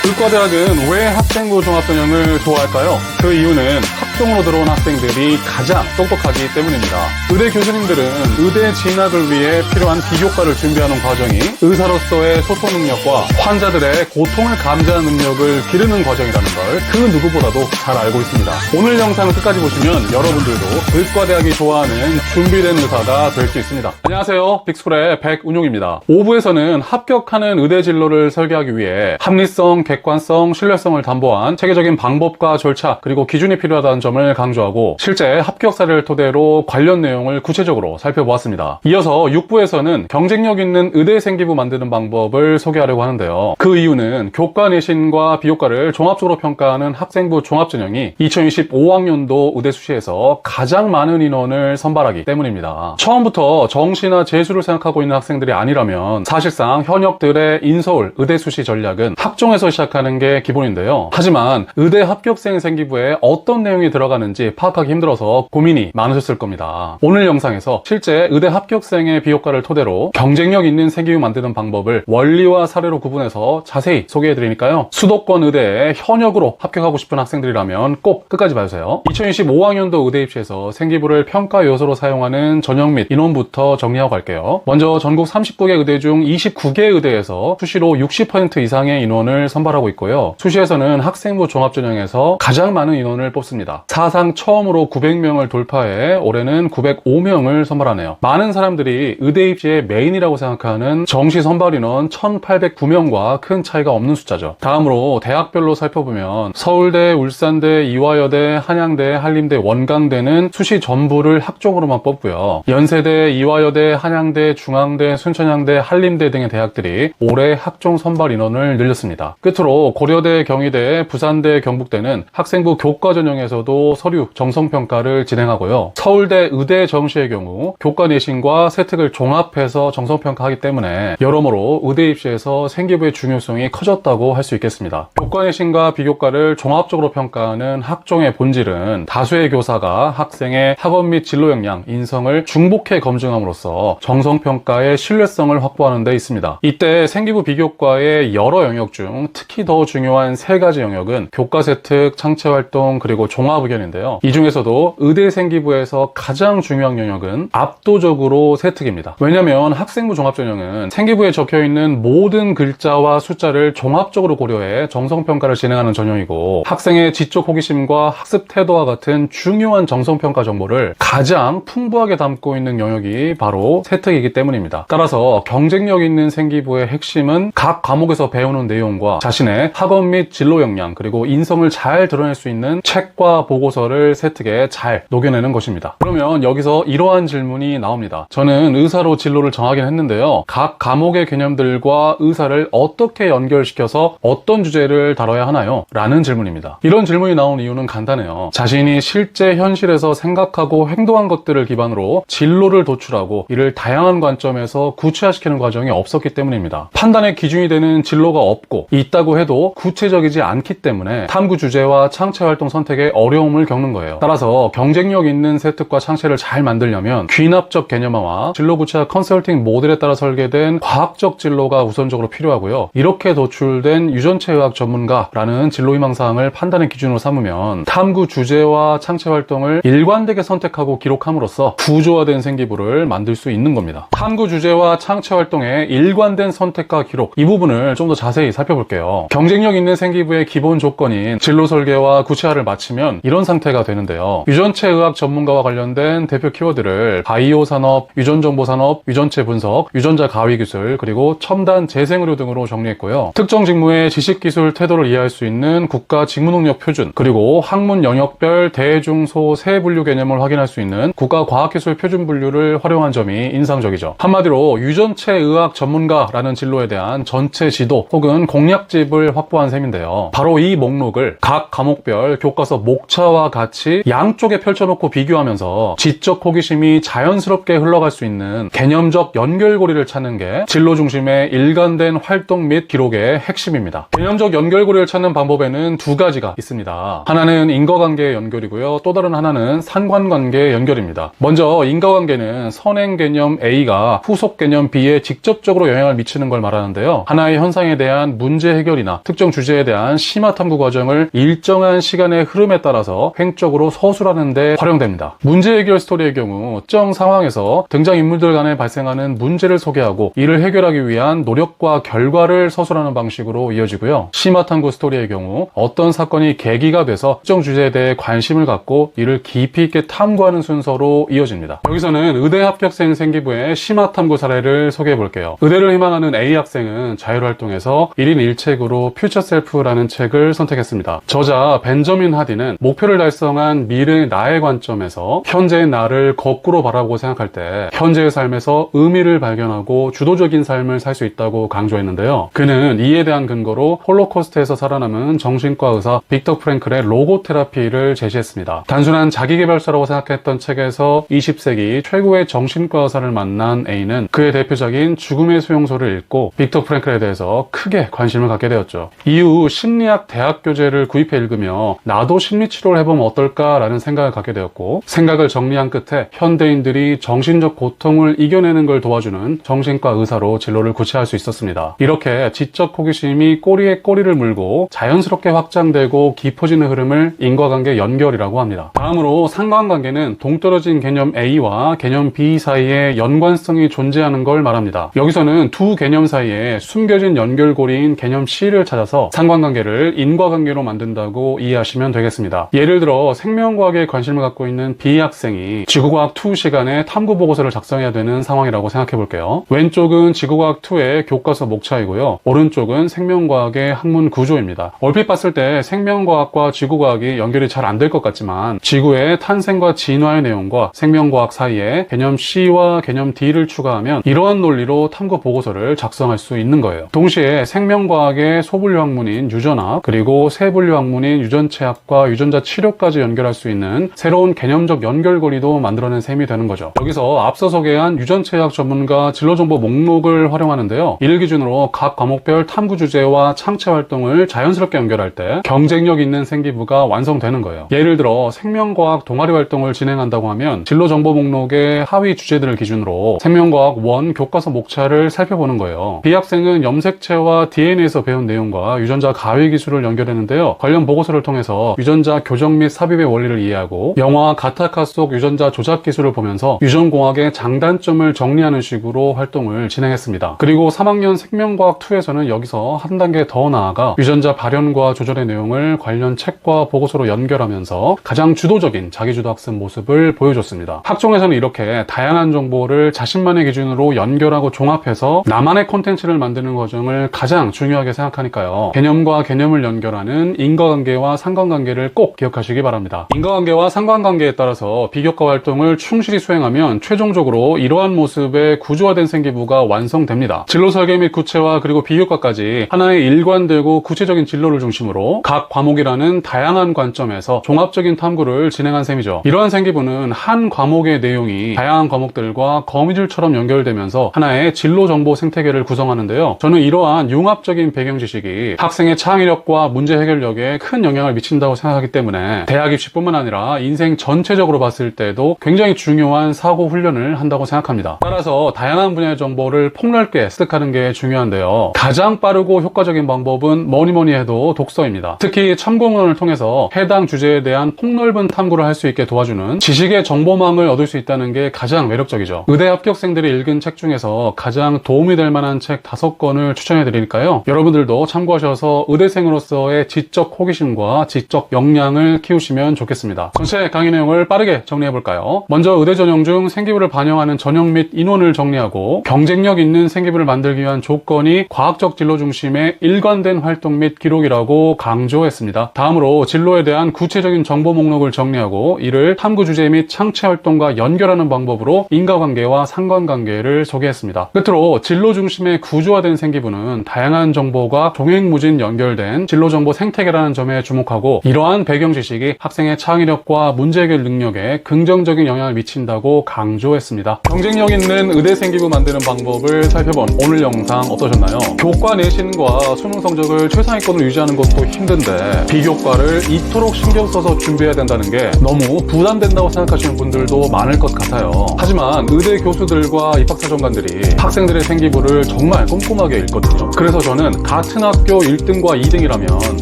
의과대학은 왜 학생부 종합전형을 좋아할까요? 그 이유는 학종으로 들어온 학생들이 가장 똑똑하기 때문입니다. 의대 교수님들은 의대 진학을 위해 필요한 비교과를 준비하는 과정이 의사로서의 소통 능력과 환자들의 고통을 감지하는 능력을 기르는 과정이라는 걸 그 누구보다도 잘 알고 있습니다. 오늘 영상을 끝까지 보시면 여러분들도 의과대학이 좋아하는 준비된 의사가 될 수 있습니다. 안녕하세요. 빅스쿨의 백운용입니다. 5부에서는 합격하는 의대 진로를 설계하기 위해 합리성, 객관성, 신뢰성을 담보한 체계적인 방법과 절차 그리고 기준이 필요하다는 점을 강조하고 실제 합격 사례를 토대로 관련 내용을 구체적으로 살펴보았습니다. 이어서 6부에서는 경쟁력 있는 의대 생기부 만드는 방법을 소개하려고 하는데요. 그 이유는 교과 내신과 비교과를 종합적으로 평가하는 학생부 종합전형이 2025학년도 의대 수시에서 가장 많은 인원을 선발하기 때문입니다. 처음부터 정시나 재수를 생각하고 있는 학생들이 아니라면 사실상 현역들의 인서울 의대 수시 전략은 학종에서 시작하는 게 기본인데요. 하지만 의대 합격생 생기부에 어떤 내용이 들어가는지 파악하기 힘들어서 고민이 많으셨을 겁니다. 오늘 영상에서 실제 의대 합격생의 비교과를 토대로 경쟁력 있는 생기부 만드는 방법을 원리와 사례로 구분해서 자세히 소개해드리니까요. 수도권 의대에 현역으로 합격하고 싶은 학생들이라면 꼭 끝까지 봐주세요. 2025학년도 의대 입시에서 생기부를 평가 요소로 사용하는 전형 및 인원부터 정리하고 갈게요. 먼저 전국 39개 의대 중 29개 의대에서 수시로 60% 이상의 인원을 선발하고 있고요. 수시에서는 학생부 종합전형에서 가장 많은 인원을 뽑습니다. 사상 처음으로 900명을 돌파해 올해는 905명을 선발하네요. 많은 사람들이 의대 입시의 메인이라고 생각하는 정시 선발 인원 1809명과 큰 차이가 없는 숫자죠. 다음으로 대학별로 살펴보면 서울대, 울산대, 이화여대, 한양대, 한림대, 원광대는 수시 전부를 학종으로만 뽑고요. 연세대, 이화여대, 한양대, 중앙대, 순천향대, 한림대 등의 대학들이 올해 학종 선발 인원을 늘렸습니다. 끝으로 고려대, 경희대, 부산대, 경북대는 학생부 교과 전형에서도 서류 정성평가를 진행하고요. 서울대 의대 정시의 경우 교과 내신과 세특을 종합해서 정성평가하기 때문에 여러모로 의대 입시에서 생기부의 중요성이 커졌다고 할 수 있겠습니다. 교과 내신과 비교과를 종합적으로 평가하는 학종의 본질은 다수의 교사가 학생의 학업 및 진로 역량, 인성을 중복해 검증함으로써 정성평가의 신뢰성을 확보하는 데 있습니다. 이때 생기부 비교과의 여러 영역 중 특히 더 중요한 세 가지 영역은 교과 세특, 창체활동, 그리고 종합의견인데요. 이 중에서도 의대 생기부에서 가장 중요한 영역은 압도적으로 세특입니다. 왜냐하면 학생부 종합전형은 생기부에 적혀있는 모든 글자와 숫자를 종합적으로 고려해 정성평가를 진행하는 전형이고 학생의 지적 호기심과 학습 태도와 같은 중요한 정성평가 정보를 가장 풍부하게 담고 있는 영역이 바로 세특이기 때문입니다. 따라서 경쟁력 있는 생기부의 핵심은 각 과목에서 배우는 내용과 자신의 학업 및 진로 역량 그리고 인성을 잘 드러낼 수 있는 책과 보고서를 세특에 잘 녹여내는 것입니다. 그러면 여기서 이러한 질문이 나옵니다. 저는 의사로 진로를 정하긴 했는데요. 각 과목의 개념들과 의사를 어떻게 연결시켜서 어떤 주제를 다뤄야 하나요? 라는 질문입니다. 이런 질문이 나온 이유는 간단해요. 자신이 실제 현실에서 생각하고 행동한 것들을 기반으로 진로를 도출하고 이를 다양한 관점에서 구체화시키는 과정이 없었기 때문입니다. 판단의 기준이 되는 진로가 없고 있다고 해도 구체적이지 않기 때문에 탐구 주제와 창체 활동 선택에 어려움을 겪는 거예요. 따라서 경쟁력 있는 세특과 창체를 잘 만들려면 귀납적 개념화와 진로 구체화 컨설팅 모델에 따라 설계된 과학적 진로가 우선적으로 필요하고요. 이렇게 도출된 유전체 의학 전문가라는 진로 희망사항을 판단의 기준으로 삼으면 탐구 주제와 창체 활동을 일관되게 선택하고 기록함으로써 구조화된 생기부를 만들 수 있는 겁니다. 탐구 주제와 창체 활동의 일관된 선택과 기록, 이 부분을 좀 더 자세히 살펴볼게요. 경쟁력 있는 생기부의 기본 조건인 진로 설계와 구체화를 마치면 이런 상태가 되는데요. 유전체 의학 전문가와 관련된 대표 키워드를 바이오 산업, 유전정보 산업, 유전체 분석, 유전자 가위 기술, 그리고 첨단 재생의료 등으로 정리했고요. 특정 직무의 지식기술 태도를 이해할 수 있는 국가 직무능력 표준, 그리고 학문 영역별 대중소 세 분류 개념을 확인할 수 있는 국가 과학기술 표준 분류를 활용한 점이 인상적이죠. 한마디로 유전체 의학 전문가라는 진로에 대한 전체 지도 혹은 공략집을 확보한 셈인데요. 바로 이 목록을 각 과목별 교과서 목차 목차와 같이 양쪽에 펼쳐놓고 비교하면서 지적 호기심이 자연스럽게 흘러갈 수 있는 개념적 연결고리를 찾는 게 진로 중심의 일관된 활동 및 기록의 핵심입니다. 개념적 연결고리를 찾는 방법에는 두 가지가 있습니다. 하나는 인과관계의 연결이고요. 또 다른 하나는 상관관계의 연결입니다. 먼저 인과관계는 선행 개념 A가 후속 개념 B에 직접적으로 영향을 미치는 걸 말하는데요. 하나의 현상에 대한 문제 해결이나 특정 주제에 대한 심화 탐구 과정을 일정한 시간의 흐름에 따라서 횡적으로 서술하는 데 활용됩니다. 문제 해결 스토리의 경우 특정 상황에서 등장인물들 간에 발생하는 문제를 소개하고 이를 해결하기 위한 노력과 결과를 서술하는 방식으로 이어지고요. 심화 탐구 스토리의 경우 어떤 사건이 계기가 돼서 특정 주제에 대해 관심을 갖고 이를 깊이 있게 탐구하는 순서로 이어집니다. 여기서는 의대 합격생 생기부의 심화 탐구 사례를 소개해 볼게요. 의대를 희망하는 A 학생은 자율활동에서 1인 1책으로 퓨처 셀프라는 책을 선택했습니다. 저자 벤저민 하디는 목표를 달성한 미래의 나의 관점에서 현재의 나를 거꾸로 바라보고 생각할 때 현재의 삶에서 의미를 발견하고 주도적인 삶을 살 수 있다고 강조했는데요. 그는 이에 대한 근거로 홀로코스트에서 살아남은 정신과 의사 빅터 프랭클의 로고 테라피를 제시했습니다. 단순한 자기계발서라고 생각했던 책에서 20세기 최고의 정신과 의사를 만난 A는 그의 대표작인 죽음의 수용소를 읽고 빅터 프랭클에 대해서 크게 관심을 갖게 되었죠. 이후 심리학 대학 교재를 구입해 읽으며 나도 심리치료를 해보면 어떨까라는 생각을 갖게 되었고 생각을 정리한 끝에 현대인들이 정신적 고통을 이겨내는 걸 도와주는 정신과 의사로 진로를 구체할 수 있었습니다. 이렇게 지적 호기심이 꼬리에 꼬리를 물고 자연스럽게 확장되고 깊어지는 흐름을 인과관계 연결이라고 합니다. 다음으로 상관관계는 동떨어진 개념 A와 개념 B 사이에 연관성이 존재하는 걸 말합니다. 여기서는 두 개념 사이에 숨겨진 연결고리인 개념 C를 찾아서 상관관계를 인과관계로 만든다고 이해하시면 되겠습니다. 예를 들어 생명과학에 관심을 갖고 있는 B 학생이 지구과학 2 시간에 탐구 보고서를 작성해야 되는 상황이라고 생각해 볼게요. 왼쪽은 지구과학 2의 교과서 목차이고요. 오른쪽은 생명과학의 학문 구조입니다. 얼핏 봤을 때 생명과학과 지구과학이 연결이 잘 안 될 것 같지만 지구의 탄생과 진화의 내용과 생명과학 사이에 개념 C와 개념 D를 추가하면 이러한 논리로 탐구 보고서를 작성할 수 있는 거예요. 동시에 생명과학의 소분류 학문인 유전학 그리고 세분류 학문인 유전체학과 유전자 치료까지 연결할 수 있는 새로운 개념적 연결고리도 만들어낸 셈이 되는 거죠. 여기서 앞서 소개한 유전체학 전문가 진로정보 목록을 활용하는데요. 이를 기준으로 각 과목별 탐구 주제와 창체 활동을 자연스럽게 연결할 때 경쟁력 있는 생기부가 완성되는 거예요. 예를 들어 생명과학 동아리 활동을 진행한다고 하면 진로정보 목록의 하위 주제들을 기준으로 생명과학 1 교과서 목차를 살펴보는 거예요. B 학생은 염색체와 DNA에서 배운 내용과 유전자 가위 기술을 연결했는데요. 관련 보고서를 통해서 유전자 교정 및 삽입의 원리를 이해하고 영화 가타카 속 유전자 조작 기술을 보면서 유전공학의 장단점을 정리하는 식으로 활동을 진행했습니다. 그리고 3학년 생명과학 2에서는 여기서 한 단계 더 나아가 유전자 발현과 조절의 내용을 관련 책과 보고서로 연결하면서 가장 주도적인 자기주도 학습 모습을 보여줬습니다. 학종에서는 이렇게 다양한 정보를 자신만의 기준으로 연결하고 종합해서 나만의 콘텐츠를 만드는 과정을 가장 중요하게 생각하니까요. 개념과 개념을 연결하는 인과관계와 상관관계를 꼭 기억하시기 바랍니다. 인과관계와 상관관계에 따라서 비교과 활동을 충실히 수행하면 최종적으로 이러한 모습의 구조화된 생기부가 완성됩니다. 진로 설계 및 구체화 그리고 비교과까지 하나의 일관되고 구체적인 진로를 중심으로 각 과목이라는 다양한 관점에서 종합적인 탐구를 진행한 셈이죠. 이러한 생기부는 한 과목의 내용이 다양한 과목들과 거미줄처럼 연결되면서 하나의 진로 정보 생태계를 구성하는데요. 저는 이러한 융합적인 배경 지식이 학생의 창의력과 문제 해결력에 큰 영향을 미친다고 생각하기 때문에 대학 입시뿐만 아니라 인생 전체적으로 봤을 때도 굉장히 중요한 사고 훈련을 한다고 생각합니다. 따라서 다양한 분야의 정보를 폭넓게 습득하는 게 중요한데요. 가장 빠르고 효과적인 방법은 뭐니 해도 독서입니다. 특히 참고문헌을 통해서 해당 주제에 대한 폭넓은 탐구를 할 수 있게 도와주는 지식의 정보망을 얻을 수 있다는 게 가장 매력적이죠. 의대 합격생들이 읽은 책 중에서 가장 도움이 될 만한 책 5권을 추천해 드리니까요. 여러분들도 참고하셔서 의대생으로서의 지적 호기심과 지적 역량을 키우시면 좋겠습니다. 전체 강의 내용을 빠르게 정리해 볼까요? 먼저 의대 전형 중 생기부를 반영하는 전형 및 인원을 정리하고 경쟁력 있는 생기부를 만들기 위한 조건이 과학적 진로 중심의 일관된 활동 및 기록이라고 강조했습니다. 다음으로 진로에 대한 구체적인 정보 목록을 정리하고 이를 탐구 주제 및 창체 활동과 연결하는 방법으로 인과관계와 상관관계를 소개했습니다. 끝으로 진로 중심의 구조화된 생기부는 다양한 정보가 종횡무진 연결된 진로 정보 생태계라는 점에 주목하고 이러한 배경 배경 지식이 학생의 창의력과 문제 해결 능력에 긍정적인 영향을 미친다고 강조했습니다. 경쟁력 있는 의대 생기부 만드는 방법을 살펴본 오늘 영상 어떠셨나요? 교과 내신과 수능 성적을 최상위권으로 유지하는 것도 힘든데 비교과를 이토록 신경 써서 준비해야 된다는 게 너무 부담된다고 생각하시는 분들도 많을 것 같아요. 하지만 의대 교수들과 입학사정관들이 학생들의 생기부를 정말 꼼꼼하게 읽거든요. 그래서 저는 같은 학교 1등과 2등이라면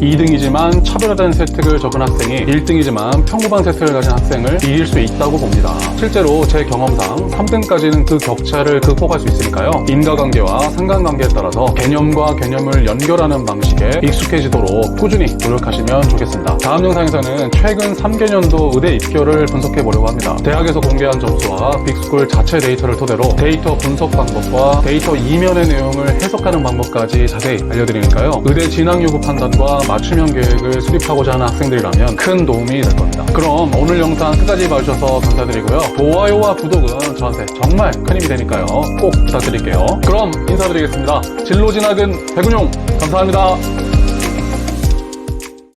2등이지만 차별화된 세특을 적은 학생이 1등이지만 평범한 세특을 가진 학생을 이길 수 있다고 봅니다. 실제로 제 경험상 3등까지는 그 격차를 극복할 수 있으니까요. 인과관계와 상관관계에 따라서 개념과 개념을 연결하는 방식에 익숙해지도록 꾸준히 노력하시면 좋겠습니다. 다음 영상에서는 최근 3개년도 의대 입결을 분석해 보려고 합니다. 대학에서 공개한 점수와 빅스쿨 자체 데이터를 토대로 데이터 분석 방법과 데이터 이면의 내용을 해석하는 방법까지 자세히 알려드리니까요. 의대 진학 요구 판단과 맞춤형 계획을 수립하고자 하는 학생들이라면 큰 도움이 될 겁니다. 그럼 오늘 영상 끝까지 봐주셔서 감사드리고요. 좋아요와 구독은 저한테 정말 큰 힘이 되니까요. 꼭 부탁드릴게요. 그럼 인사드리겠습니다. 진로 진학은 백운용 감사합니다.